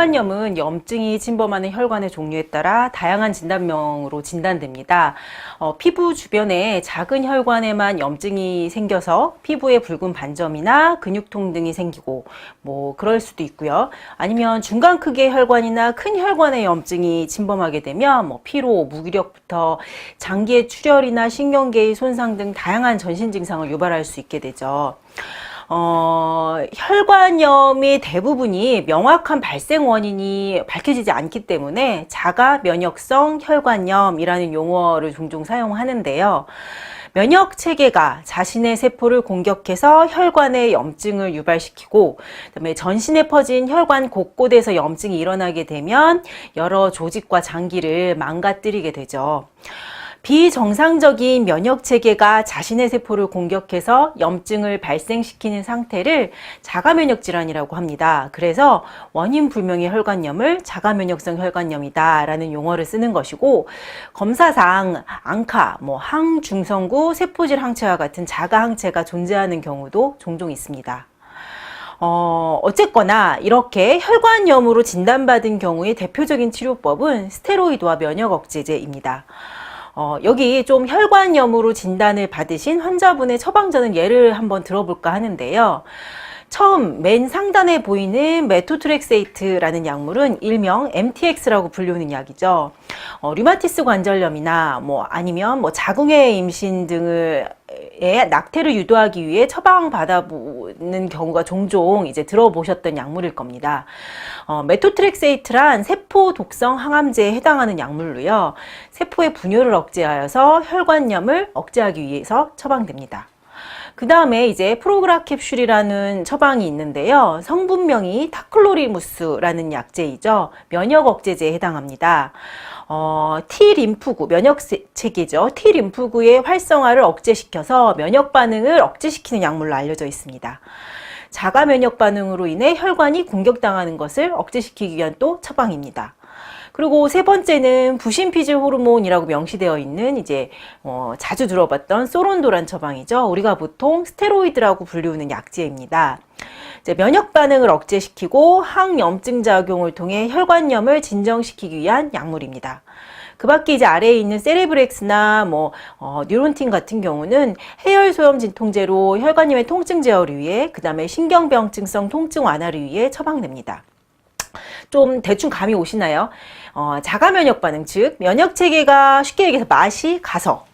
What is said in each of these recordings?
혈관염은 염증이 침범하는 혈관의 종류에 따라 다양한 진단명으로 진단됩니다. 피부 주변에 작은 혈관에만 염증이 생겨서 피부에 붉은 반점이나 근육통 등이 생기고 그럴 수도 있고요. 아니면 중간 크기의 혈관이나 큰 혈관에 염증이 침범하게 되면 피로, 무기력부터 장기의 출혈이나 신경계의 손상 등 다양한 전신 증상을 유발할 수 있게 되죠. 혈관염의 대부분이 명확한 발생 원인이 밝혀지지 않기 때문에 자가 면역성 혈관염이라는 용어를 종종 사용하는데요. 면역 체계가 자신의 세포를 공격해서 혈관에 염증을 유발시키고, 그다음에 전신에 퍼진 혈관 곳곳에서 염증이 일어나게 되면 여러 조직과 장기를 망가뜨리게 되죠. 비정상적인 면역 체계가 자신의 세포를 공격해서 염증을 발생시키는 상태를 자가면역 질환이라고 합니다. 그래서 원인 불명의 혈관염을 자가면역성 혈관염이다 라는 용어를 쓰는 것이고, 검사상 앙카, 항중성구 세포질 항체와 같은 자가항체가 존재하는 경우도 종종 있습니다. 어쨌거나 이렇게 혈관염으로 진단받은 경우의 대표적인 치료법은 스테로이드와 면역 억제제입니다. 여기 좀 혈관염으로 진단을 받으신 환자분의 처방전은 예를 한번 들어볼까 하는데요. 처음 맨 상단에 보이는 메토트렉세이트라는 약물은 일명 MTX라고 불리는 약이죠. 류마티스 관절염이나 아니면 자궁의 임신 등의 낙태를 유도하기 위해 처방받아보는 경우가 종종 이제 들어보셨던 약물일 겁니다. 메토트렉세이트란 세포 독성 항암제에 해당하는 약물로요. 세포의 분열을 억제하여서 혈관염을 억제하기 위해서 처방됩니다. 그 다음에 이제 프로그라 캡슐이라는 처방이 있는데요. 성분명이 타클로리무스라는 약제이죠. 면역 억제제에 해당합니다. T림프구, 면역 체계죠. T림프구의 활성화를 억제시켜서 면역 반응을 억제시키는 약물로 알려져 있습니다. 자가 면역 반응으로 인해 혈관이 공격당하는 것을 억제시키기 위한 또 처방입니다. 그리고 세 번째는 부신피질 호르몬이라고 명시되어 있는 이제 자주 들어봤던 소론도란 처방이죠. 우리가 보통 스테로이드라고 불리우는 약제입니다. 이제 면역 반응을 억제시키고 항염증 작용을 통해 혈관염을 진정시키기 위한 약물입니다. 그 밖에 이제 아래에 있는 세레브렉스나 뉴론틴 같은 경우는 해열 소염 진통제로 혈관염의 통증 제어를 위해, 그 다음에 신경병증성 통증 완화를 위해 처방됩니다. 좀 대충 감이 오시나요? 자가면역 반응, 즉 면역체계가 쉽게 얘기해서 맛이 가서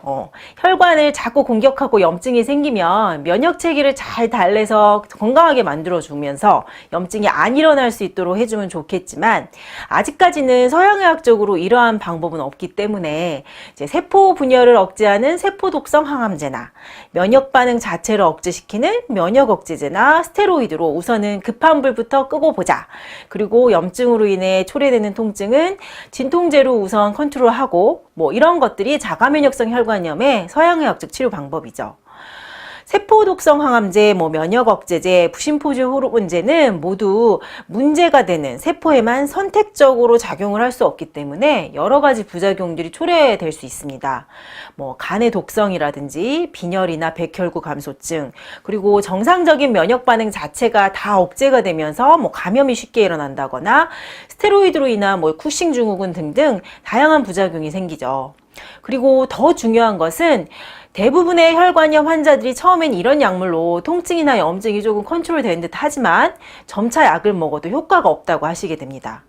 혈관을 자꾸 공격하고 염증이 생기면 면역체계를 잘 달래서 건강하게 만들어주면서 염증이 안 일어날 수 있도록 해주면 좋겠지만, 아직까지는 서양의학적으로 이러한 방법은 없기 때문에 이제 세포 분열을 억제하는 세포 독성 항암제나 면역 반응 자체를 억제시키는 면역 억제제나 스테로이드로 우선은 급한 불부터 끄고 보자. 그리고 염증으로 인해 초래되는 통증은 진통제로 우선 컨트롤하고 이런 것들이 자가면역성 혈관염의 서양의학적 치료 방법이죠. 세포 독성 항암제, 면역 억제제, 부신포질 호르몬제는 모두 문제가 되는 세포에만 선택적으로 작용을 할 수 없기 때문에 여러 가지 부작용들이 초래될 수 있습니다. 간의 독성이라든지 빈혈이나 백혈구 감소증, 그리고 정상적인 면역 반응 자체가 다 억제가 되면서 감염이 쉽게 일어난다거나 스테로이드로 인한 쿠싱 증후군 등등 다양한 부작용이 생기죠. 그리고 더 중요한 것은 대부분의 혈관염 환자들이 처음엔 이런 약물로 통증이나 염증이 조금 컨트롤되는 듯 하지만 점차 약을 먹어도 효과가 없다고 하시게 됩니다.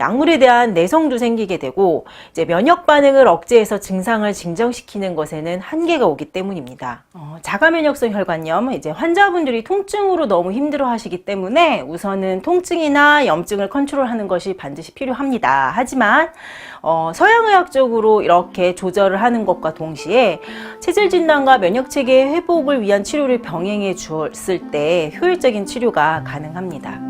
약물에 대한 내성도 생기게 되고 이제 면역 반응을 억제해서 증상을 진정시키는 것에는 한계가 오기 때문입니다. 자가면역성 혈관염, 이제 환자분들이 통증으로 너무 힘들어 하시기 때문에 우선은 통증이나 염증을 컨트롤하는 것이 반드시 필요합니다. 하지만 서양의학적으로 이렇게 조절을 하는 것과 동시에 체질 진단과 면역 체계 회복을 위한 치료를 병행해 주었을 때 효율적인 치료가 가능합니다.